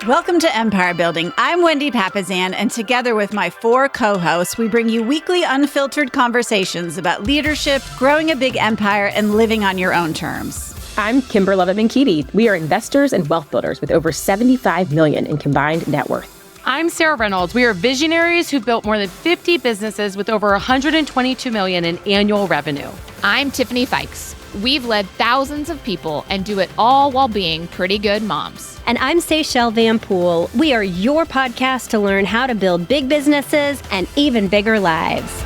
Welcome to Empire Building. I'm Wendy Papazan, and together with my 4 co-hosts, we bring you weekly unfiltered conversations about leadership, growing a big empire, and living on your own terms. I'm Kimber Leviman-Keaty. We are investors and wealth builders with over $75 million in combined net worth. I'm Sarah Reynolds. We are visionaries who built more than 50 businesses with over $122 million in annual revenue. I'm Tiffany Fikes. We've led thousands of people and do it all while being pretty good moms. And I'm Seychelle Van Poole. We are your podcast to learn how to build big businesses and even bigger lives.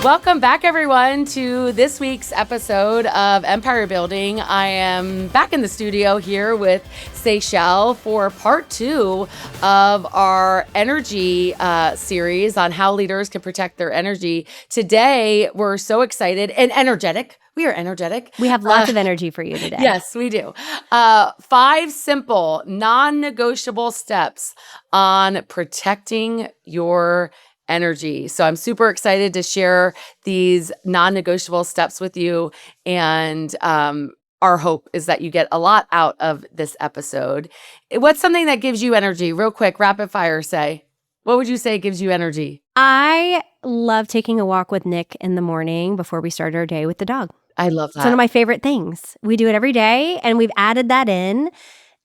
Welcome back, everyone, to this week's episode of Empire Building. I am back in the studio here with Seychelle for part 2 of our energy series on how leaders can protect their energy. Today, we're so excited and energetic. We are energetic. We have lots of energy for you today. Yes, we do. 5 simple, non-negotiable steps on protecting your energy. So I'm super excited to share these non-negotiable steps with you. And our hope is that you get a lot out of this episode. What's something that gives you energy? Real quick, rapid fire, say. What would you say gives you energy? I love taking a walk with Nick in the morning before we start our day with the dog. I love that. It's one of my favorite things. We do it every day, and we've added that in,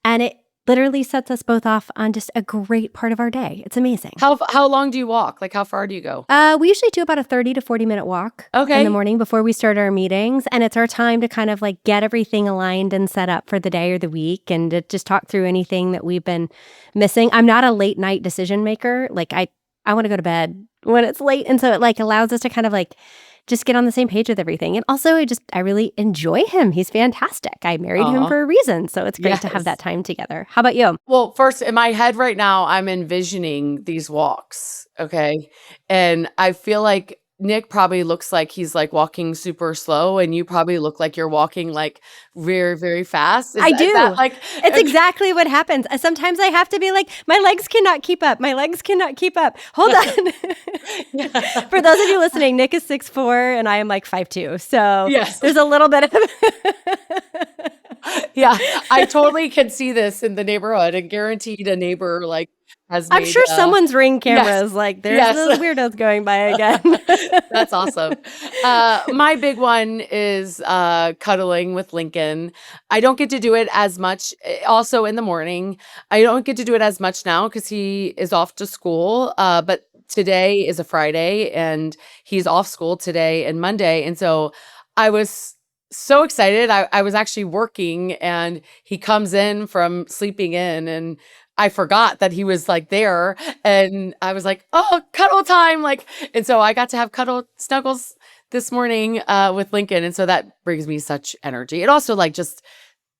and it literally sets us both off on just a great part of our day. It's amazing. How long do you walk? Like, how far do you go? We usually do about a 30 to 40 minute walk in the morning before we start our meetings. And it's our time to kind of like get everything aligned and set up for the day or the week and to just talk through anything that we've been missing. I'm not a late night decision maker. Like I want to go to bed when it's late. And so it like allows us to kind of like just get on the same page with everything. And also, I really enjoy him. He's fantastic. I married him for a reason. So it's great to have that time together. How about you? Well, first, in my head right now, I'm envisioning these walks, okay? And I feel like Nick probably looks like he's like walking super slow, and you probably look like you're walking like very, very fast. I do. It's okay. exactly what happens. Sometimes I have to be like, my legs cannot keep up. My legs cannot keep up. Hold on. For those of you listening, Nick is 6'4" and I am like 5'2". So there's a little bit of Yeah, I totally can see this in the neighborhood, and guaranteed a neighbor like has made, I'm sure someone's Ring cameras like there's those weirdos going by again. That's awesome. My big one is cuddling with Lincoln. I don't get to do it as much. Also in the morning, I don't get to do it as much now because he is off to school. But today is a Friday, and he's off school today and Monday, and so I was so excited. I was actually working, and he comes in from sleeping in, and I forgot that he was like there, and I was like, oh, cuddle time. Like, and so I got to have cuddle snuggles this morning with Lincoln. And so that brings me such energy. It also like just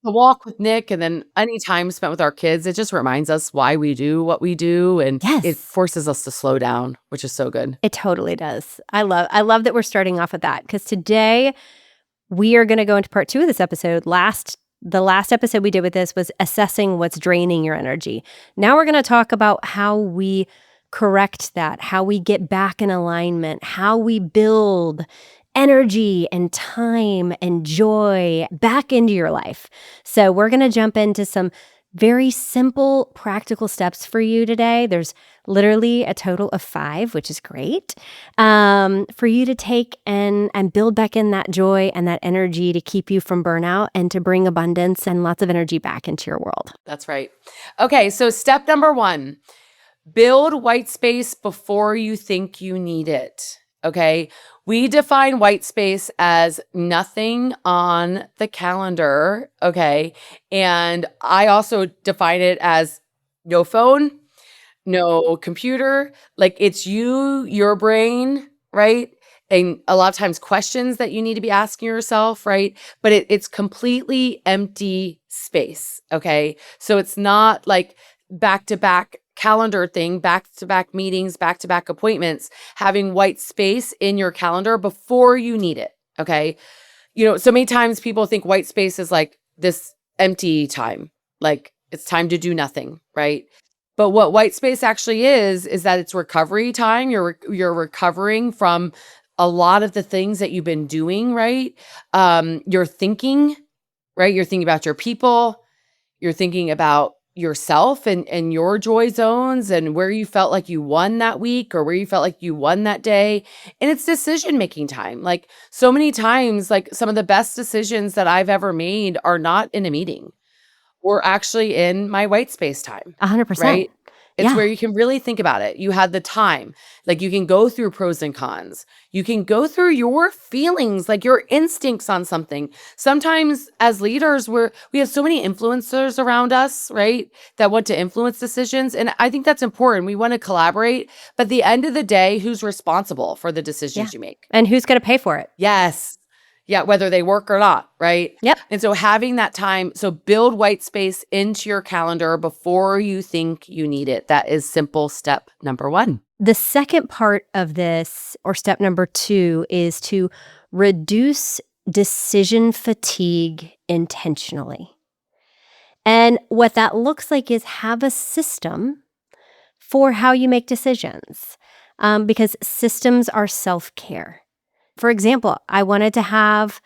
the walk with Nick and then any time spent with our kids, it just reminds us why we do what we do. And it forces us to slow down, which is so good. It totally does. I love that we're starting off with that because today we are going to go into part 2 of this episode. The last episode we did with this was assessing what's draining your energy. Now we're going to talk about how we correct that, how we get back in alignment, how we build energy and time and joy back into your life. So we're going to jump into some very simple, practical steps for you today. There's literally a total of 5, which is great, for you to take and build back in that joy and that energy to keep you from burnout and to bring abundance and lots of energy back into your world. That's right. Okay, so step number 1, build white space before you think you need it. Okay, we define white space as nothing on the calendar, okay? And I also define it as no phone, no computer. Like it's you, your brain, right? And a lot of times questions that you need to be asking yourself, right? But it's completely empty space, okay? So it's not like back-to-back calendar thing, back-to-back meetings, back-to-back appointments, having white space in your calendar before you need it, okay? You know, so many times people think white space is like this empty time, like it's time to do nothing, right? But what white space actually is that it's recovery time. You're recovering from a lot of the things that you've been doing, right? You're thinking, right? You're thinking about your people, You're thinking about yourself and your joy zones and where you felt like you won that week or where you felt like you won that day. And it's decision-making time. Like so many times, like some of the best decisions that I've ever made are not in a meeting. We're actually in my white space time, 100%. right? It's Yeah. where you can really think about it. You had the time. Like you can go through pros and cons. You can go through your feelings, like your instincts on something. Sometimes as leaders, we have so many influencers around us, right? That want to influence decisions. And I think that's important. We want to collaborate. But at the end of the day, who's responsible for the decisions you make? And who's going to pay for it? Yes. Yeah, whether they work or not, right? Yep. And so having that time, so build white space into your calendar before you think you need it. That is simple step number 1. The second part of this, or step number 2, is to reduce decision fatigue intentionally. And what that looks like is have a system for how you make decisions, because systems are self-care. For example, I wanted to have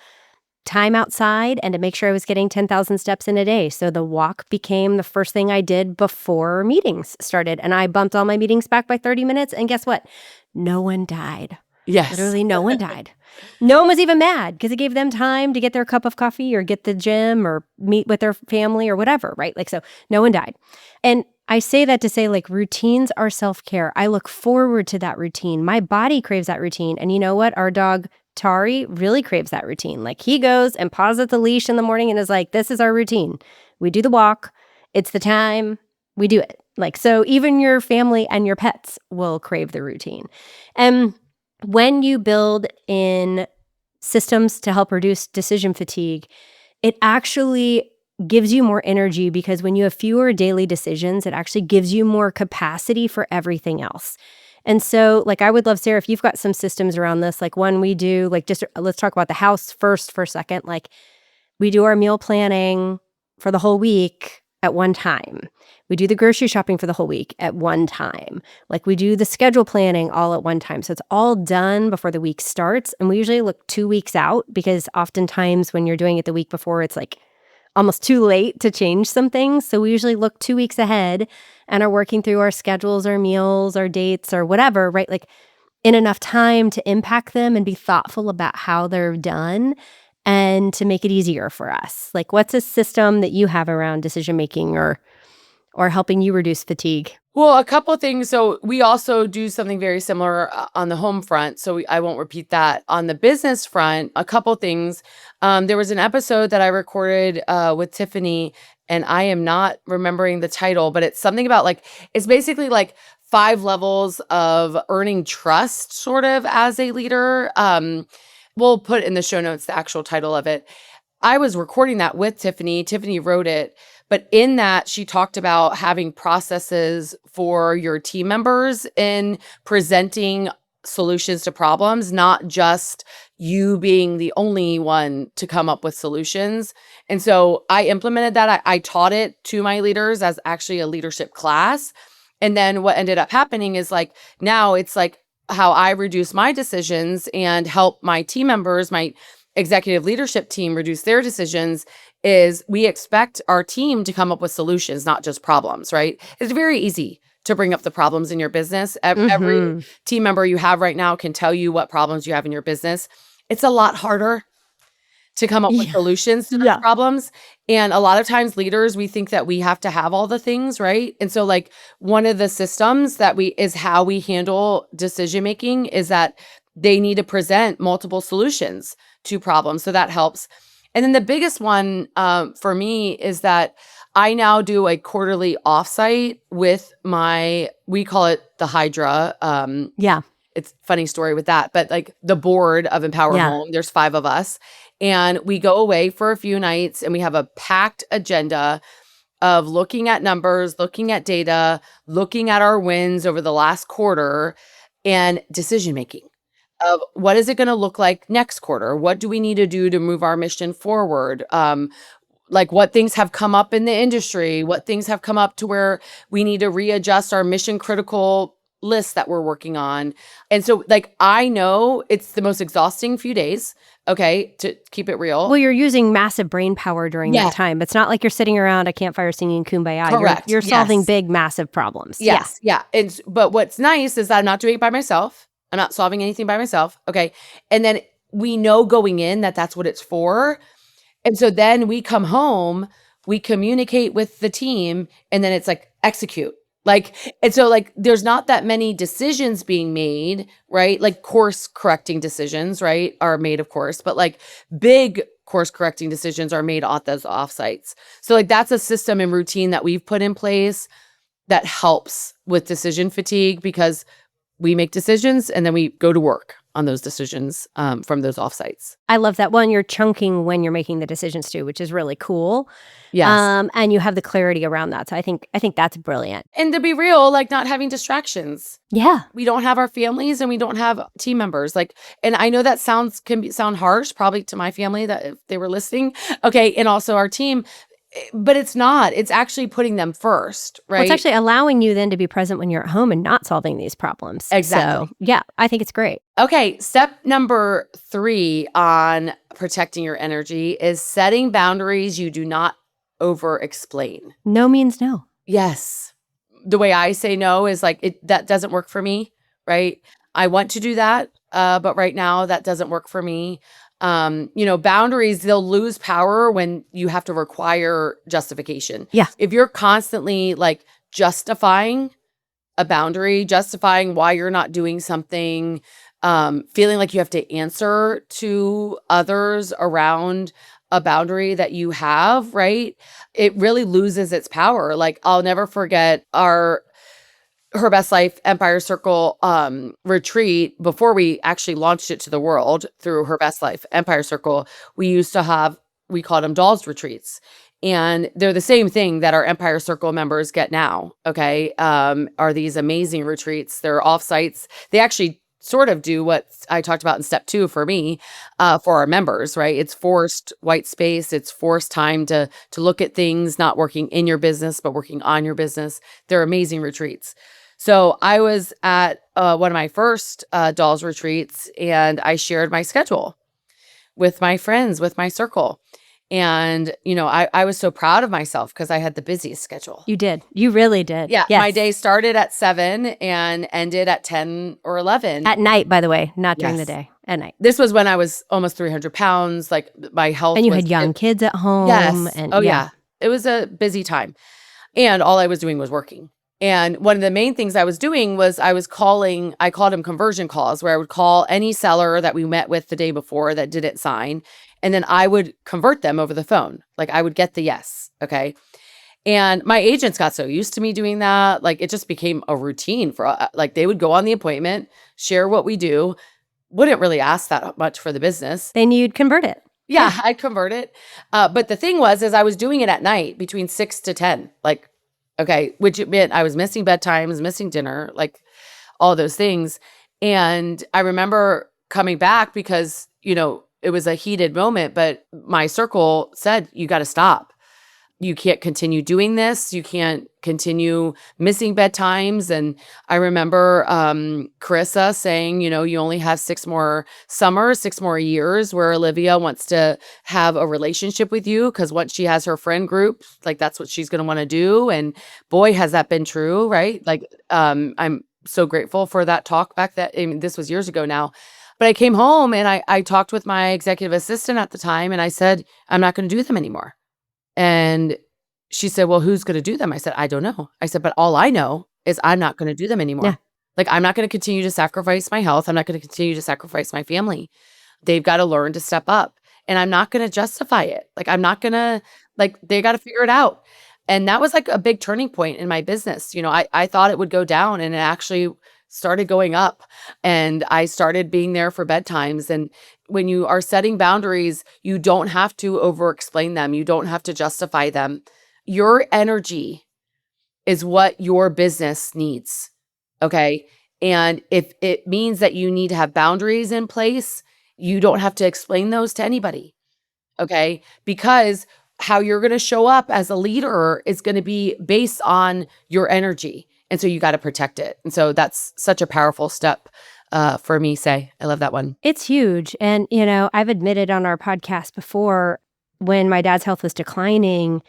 time outside and to make sure I was getting 10,000 steps in a day. So the walk became the first thing I did before meetings started. And I bumped all my meetings back by 30 minutes. And guess what? No one died. Yes. Literally no one died. No one was even mad because it gave them time to get their cup of coffee or get the gym or meet with their family or whatever, right? Like, so no one died. And I say that to say, like, routines are self-care. I look forward to that routine. My body craves that routine. And you know what? Our dog, Tari, really craves that routine. Like, he goes and paws at the leash in the morning and is like, this is our routine. We do the walk. It's the time. We do it. Like, so even your family and your pets will crave the routine. And when you build in systems to help reduce decision fatigue, it actually gives you more energy, because when you have fewer daily decisions, it actually gives you more capacity for everything else. And so, like, I would love, Sarah, if you've got some systems around this, like one we do, like, just let's talk about the house first for a second. Like, we do our meal planning for the whole week at one time. We do the grocery shopping for the whole week at one time. Like, we do the schedule planning all at one time. So it's all done before the week starts. And we usually look 2 weeks out, because oftentimes when you're doing it the week before, it's like almost too late to change some things. So we usually look 2 weeks ahead and are working through our schedules, our meals, our dates, or whatever, right? Like, in enough time to impact them and be thoughtful about how they're done and to make it easier for us. Like, what's a system that you have around decision making or helping you reduce fatigue? Well, a couple of things. So we also do something very similar on the home front. So I won't repeat that. On the business front, a couple of things. There was an episode that I recorded with Tiffany, and I am not remembering the title, but it's something about, like, it's basically like 5 levels of earning trust, sort of, as a leader. We'll put in the show notes the actual title of it. I was recording that with Tiffany. Tiffany wrote it. But in that, she talked about having processes for your team members in presenting solutions to problems, not just you being the only one to come up with solutions. And so I implemented that. I taught it to my leaders as actually a leadership class. And then what ended up happening is, like, now it's like how I reduce my decisions and help my team members, my executive leadership team, reduce their decisions, is we expect our team to come up with solutions, not just problems, right? It's very easy to bring up the problems in your business. Every team member you have right now can tell you what problems you have in your business. It's a lot harder to come up with solutions to those problems. And a lot of times leaders, we think that we have to have all the things, right? And so, like, one of the systems that is how we handle decision-making is that they need to present multiple solutions to problems. So that helps. And then the biggest one for me is that I now do a quarterly offsite with we call it the Hydra. It's a funny story with that, but, like, the board of Empower Home, there's 5 of us. And we go away for a few nights and we have a packed agenda of looking at numbers, looking at data, looking at our wins over the last quarter, and decision-making of what is it going to look like next quarter? What do we need to do to move our mission forward? Like, what things have come up in the industry? What things have come up to where we need to readjust our mission critical lists that we're working on. And so like, I know it's the most exhausting few days, okay, to keep it real. Well, you're using massive brain power during that time. It's not like you're sitting around a campfire singing Kumbaya. Correct. You're solving big, massive problems. Yes. Yeah. But what's nice is that I'm not doing it by myself. I'm not solving anything by myself. Okay. And then we know going in that that's what it's for. And so then we come home, we communicate with the team, and then it's like execute. Like, and so like, there's not that many decisions being made, right? Like course correcting decisions, right, are made, of course, but like big course correcting decisions are made at those offsites. So like, that's a system and routine that we've put in place that helps with decision fatigue, because we make decisions and then we go to work on those decisions from those offsites. I love that. One, you're chunking when you're making the decisions too, which is really cool. Yes. And you have the clarity around that. So I think that's brilliant. And to be real, like not having distractions. Yeah. We don't have our families and we don't have team members. Like, and I know that can sound harsh probably to my family that if they were listening. Okay. And also our team. But it's not. It's actually putting them first, right? Well, it's actually allowing you then to be present when you're at home and not solving these problems. Exactly. So, yeah, I think it's great. Okay, step number 3 on protecting your energy is setting boundaries you do not over-explain. No means no. Yes. The way I say no is like, that doesn't work for me, right? I want to do that, but right now that doesn't work for me. Boundaries, they'll lose power when you have to require justification. Yeah. If you're constantly like justifying a boundary, justifying why you're not doing something, feeling like you have to answer to others around a boundary that you have, right? It really loses its power. Like, I'll never forget Her Best Life Empire Circle retreat. Before we actually launched it to the world through Her Best Life Empire Circle, we called them dolls retreats. And they're the same thing that our Empire Circle members get now, okay? Are these amazing retreats. They're offsites. They actually sort of do what I talked about in step 2 for me, for our members, right? It's forced white space. It's forced time to look at things, not working in your business, but working on your business. They're amazing retreats. So I was at one of my first dolls retreats, and I shared my schedule with my friends, with my circle. And, I was so proud of myself because I had the busiest schedule. You did. You really did. Yeah. Yes. My day started at 7 and ended at 10 or 11. At night, by the way, not during the day. At night. This was when I was almost 300 pounds. Like, my health And you had young kids at home. Yes. And, yeah. It was a busy time. And all I was doing was working. And one of the main things I was doing was I called them conversion calls, where I would call any seller that we met with the day before that didn't sign. And then I would convert them over the phone. Like, I would get the yes. Okay. And my agents got so used to me doing that. Like, it just became a routine like, they would go on the appointment, share what we do, wouldn't really ask that much for the business. They knew you'd convert it. Yeah, I'd convert it. But the thing was, is I was doing it at night between 6 to 10. Like, okay, which meant I was missing bedtimes, missing dinner, like all those things. And I remember coming back because, it was a heated moment, but my circle said, you got to stop. You can't continue doing this. You can't continue missing bedtimes. And I remember Carissa saying, you only have 6 more summers, 6 more years where Olivia wants to have a relationship with you, because once she has her friend group, like, that's what she's going to want to do. And boy, has that been true, right? Like, I'm so grateful for that talk back this was years ago now. But I came home and I talked with my executive assistant at the time, and I said, I'm not going to do them anymore. And she said, well, who's going to do them? I said, I don't know. I said, but all I know is I'm not going to do them anymore. Yeah. Like, I'm not going to continue to sacrifice my health. I'm not going to continue to sacrifice my family. They've got to learn to step up, and I'm not going to justify it. Like, I'm not going to, like, they got to figure it out. And that was like a big turning point in my business. I thought it would go down, and it actually started going up, and I started being there for bedtimes. And when you are setting boundaries, you don't have to over-explain them. You don't have to justify them. Your energy is what your business needs, okay? And if it means that you need to have boundaries in place, you don't have to explain those to anybody, okay? Because how you're going to show up as a leader is going to be based on your energy. And so you got to protect it. And so that's such a powerful step for me, Say. I love that one. It's huge. And, I've admitted on our podcast before when my dad's health was declining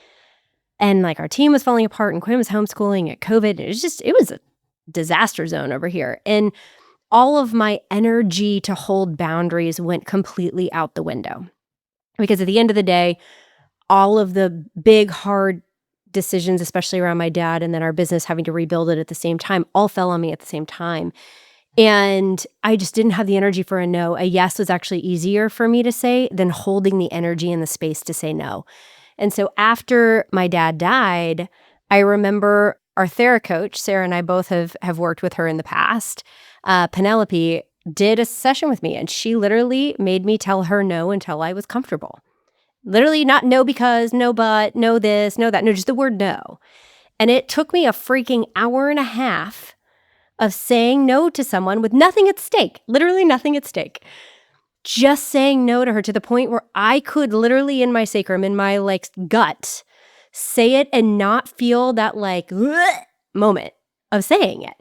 and like our team was falling apart and Quinn was homeschooling at COVID, it was a disaster zone over here. And all of my energy to hold boundaries went completely out the window. Because at the end of the day, all of the big, hard decisions, especially around my dad and then our business having to rebuild it at the same time, all fell on me at the same time. And I just didn't have the energy for a no. A yes was actually easier for me to say than holding the energy and the space to say no. And so after my dad died, I remember our Thera coach, Sarah and I both have worked with her in the past. Penelope did a session with me, and she literally made me tell her no until I was comfortable. Literally not no because, no but, no this, no that, no, just the word no. And it took me a freaking hour and a half of saying no to someone with nothing at stake, literally nothing at stake. Just saying no to her to the point where I could literally in my sacrum, in my gut, say it and not feel that moment of saying it.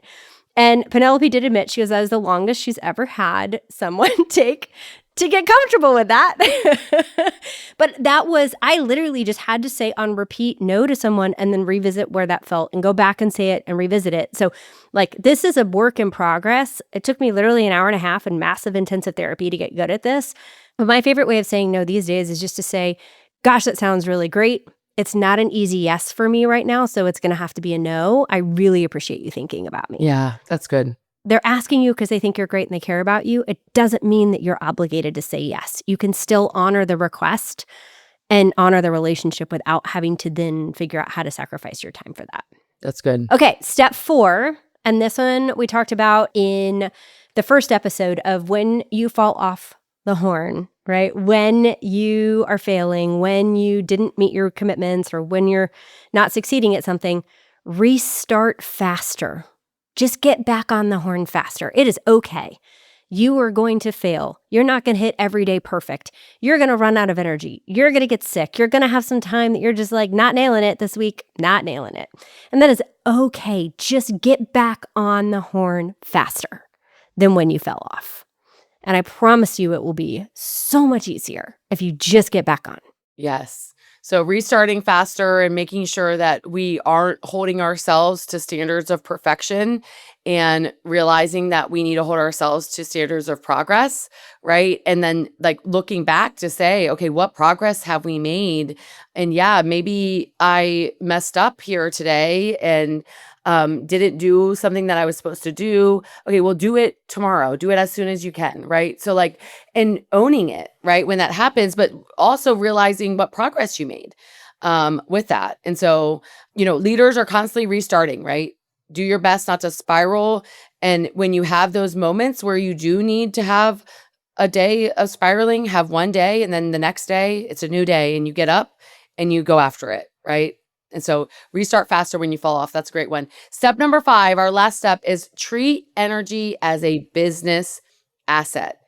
And Penelope did admit, she goes, that was the longest she's ever had someone take to get comfortable with that. But I literally just had to say on repeat no to someone and then revisit where that felt and go back and say it and revisit it. So this is a work in progress. It took me literally an hour and a half and massive intensive therapy to get good at this. But my favorite way of saying no these days is just to say, gosh, that sounds really great. It's not an easy yes for me right now, so it's going to have to be a no. I really appreciate you thinking about me. Yeah, that's good. They're asking you because they think you're great and they care about you. It doesn't mean that you're obligated to say yes. You can still honor the request and honor the relationship without having to then figure out how to sacrifice your time for that. That's good. Okay, step 4, and this one we talked about in the first episode of when you fall off the horn, right? When you are failing, when you didn't meet your commitments, or when you're not succeeding at something, restart faster. Just get back on the horn faster. It is okay. You are going to fail. You're not going to hit every day perfect. You're going to run out of energy. You're going to get sick. You're going to have some time that you're just not nailing it this week, not nailing it. And that is okay. Just get back on the horn faster than when you fell off. And I promise you it will be so much easier if you just get back on. Yes. So restarting faster and making sure that we aren't holding ourselves to standards of perfection and realizing that we need to hold ourselves to standards of progress, right? And then looking back to say, okay, what progress have we made? And yeah, maybe I messed up here today and didn't do something that I was supposed to do. Okay, well, do it tomorrow. Do it as soon as you can, right? So and owning it, right? When that happens, but also realizing what progress you made with that. And so, leaders are constantly restarting, right? Do your best not to spiral. And when you have those moments where you do need to have a day of spiraling, have one day, and then the next day, it's a new day, and you get up and you go after it, right? And so restart faster when you fall off. That's a great one. Step number 5, our last step, is treat energy as a business asset.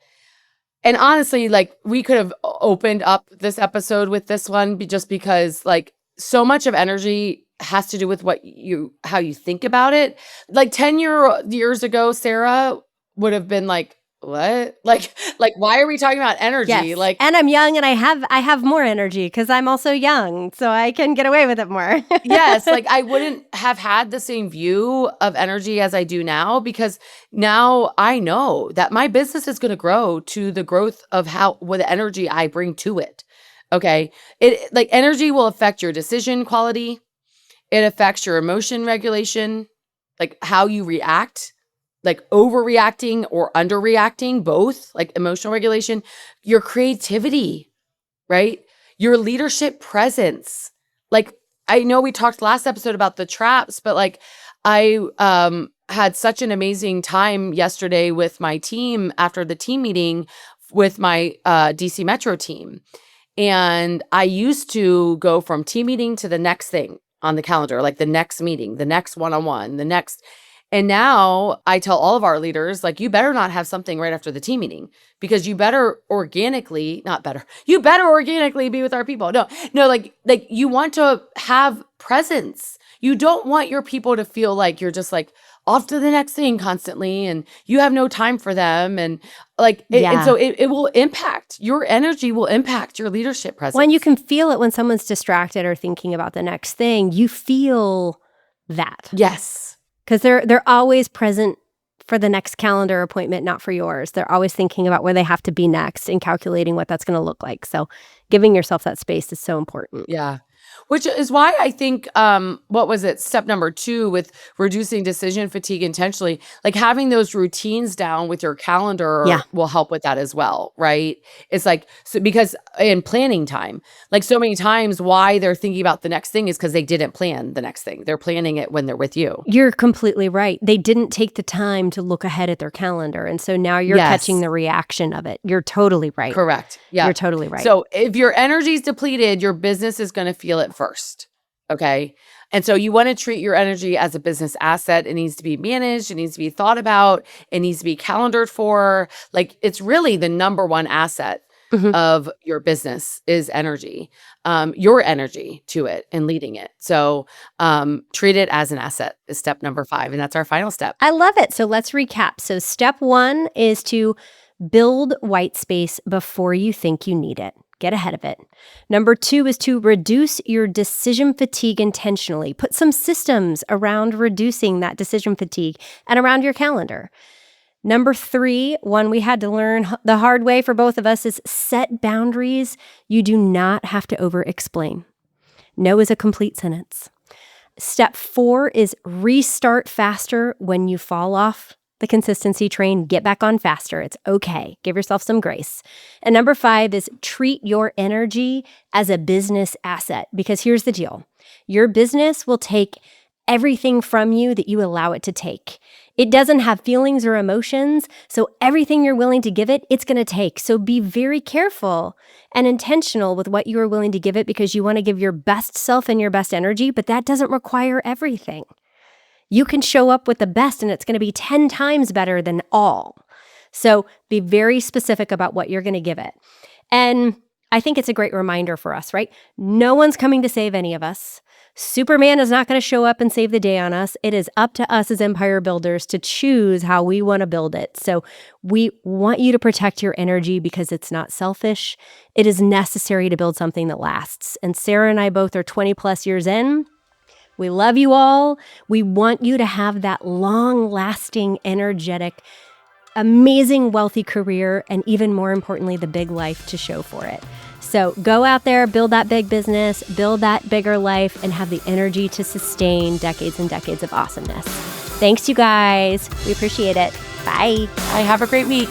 And honestly, we could have opened up this episode with this one just because so much of energy has to do with how you think about it. 10 years ago, Sarah would have been what? Why are we talking about energy? Yes. And I'm young and I have more energy because I'm also young, so I can get away with it more. Yes. I wouldn't have had the same view of energy as I do now, because now I know that my business is going to grow to the growth of what energy I bring to it. Okay. Energy will affect your decision quality. It affects your emotion regulation, how you react. Overreacting or underreacting, both, emotional regulation, your creativity, right? Your leadership presence. I know we talked last episode about the traps, but I had such an amazing time yesterday with my team after the team meeting with my DC Metro team. And I used to go from team meeting to the next thing on the calendar, the next meeting, the next one-on-one, the next. And now I tell all of our leaders, like, you better not have something right after the team meeting, because you better organically be with our people. No, like you want to have presence. You don't want your people to feel like you're just like off to the next thing constantly and you have no time for them. And like, and so it will impact your energy, will impact your leadership presence. When you can feel it when someone's distracted or thinking about the next thing, you feel that. Yes. Because they're always present for the next calendar appointment, not for yours. They're always thinking about where they have to be next and calculating what that's going to look like. So giving yourself that space is so important. Yeah. Which is why I think, step number 2 with reducing decision fatigue intentionally, like having those routines down with your calendar will help with that as well, right? It's like, so because in planning time, like so many times why they're thinking about the next thing is because they didn't plan the next thing. They're planning it when they're with you. You're completely right. They didn't take the time to look ahead at their calendar. And so now you're catching the reaction of it. You're totally right. Correct. Yeah. You're totally right. So if your energy is depleted, your business is going to feel it first. Okay. And so you want to treat your energy as a business asset. It needs to be managed. It needs to be thought about. It needs to be calendared for. Like, it's really the number one asset of your business is energy, your energy to it and leading it. So treat it as an asset is step number 5. And that's our final step. I love it. So let's recap. So step 1 is to build white space before you think you need it. Get ahead of it. Number 2 is to reduce your decision fatigue intentionally. Put some systems around reducing that decision fatigue and around your calendar. Number 3, one we had to learn the hard way for both of us, is set boundaries. You do not have to over-explain. No is a complete sentence. Step 4 is restart faster when you fall off the consistency train. Get back on faster. It's okay. Give yourself some grace. And number 5 is treat your energy as a business asset, because here's the deal. Your business will take everything from you that you allow it to take. It doesn't have feelings or emotions, so everything you're willing to give it, it's going to take. So be very careful and intentional with what you are willing to give it, because you want to give your best self and your best energy, but that doesn't require everything. You can show up with the best and it's going to be 10 times better than all. So be very specific about what you're going to give it. And I think it's a great reminder for us, right? No one's coming to save any of us. Superman is not going to show up and save the day on us. It is up to us as empire builders to choose how we want to build it. So we want you to protect your energy because it's not selfish. It is necessary to build something that lasts. And Sarah and I both are 20 plus years in. We love you all. We want you to have that long-lasting, energetic, amazing, wealthy career, and even more importantly, the big life to show for it. So go out there, build that big business, build that bigger life, and have the energy to sustain decades and decades of awesomeness. Thanks, you guys. We appreciate it. Bye. Bye. Have a great week.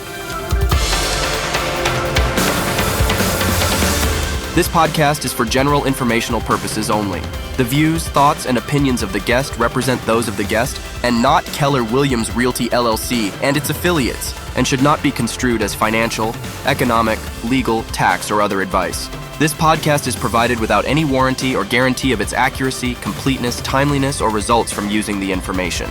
This podcast is for general informational purposes only. The views, thoughts, and opinions of the guest represent those of the guest and not Keller Williams Realty LLC and its affiliates, and should not be construed as financial, economic, legal, tax, or other advice. This podcast is provided without any warranty or guarantee of its accuracy, completeness, timeliness, or results from using the information.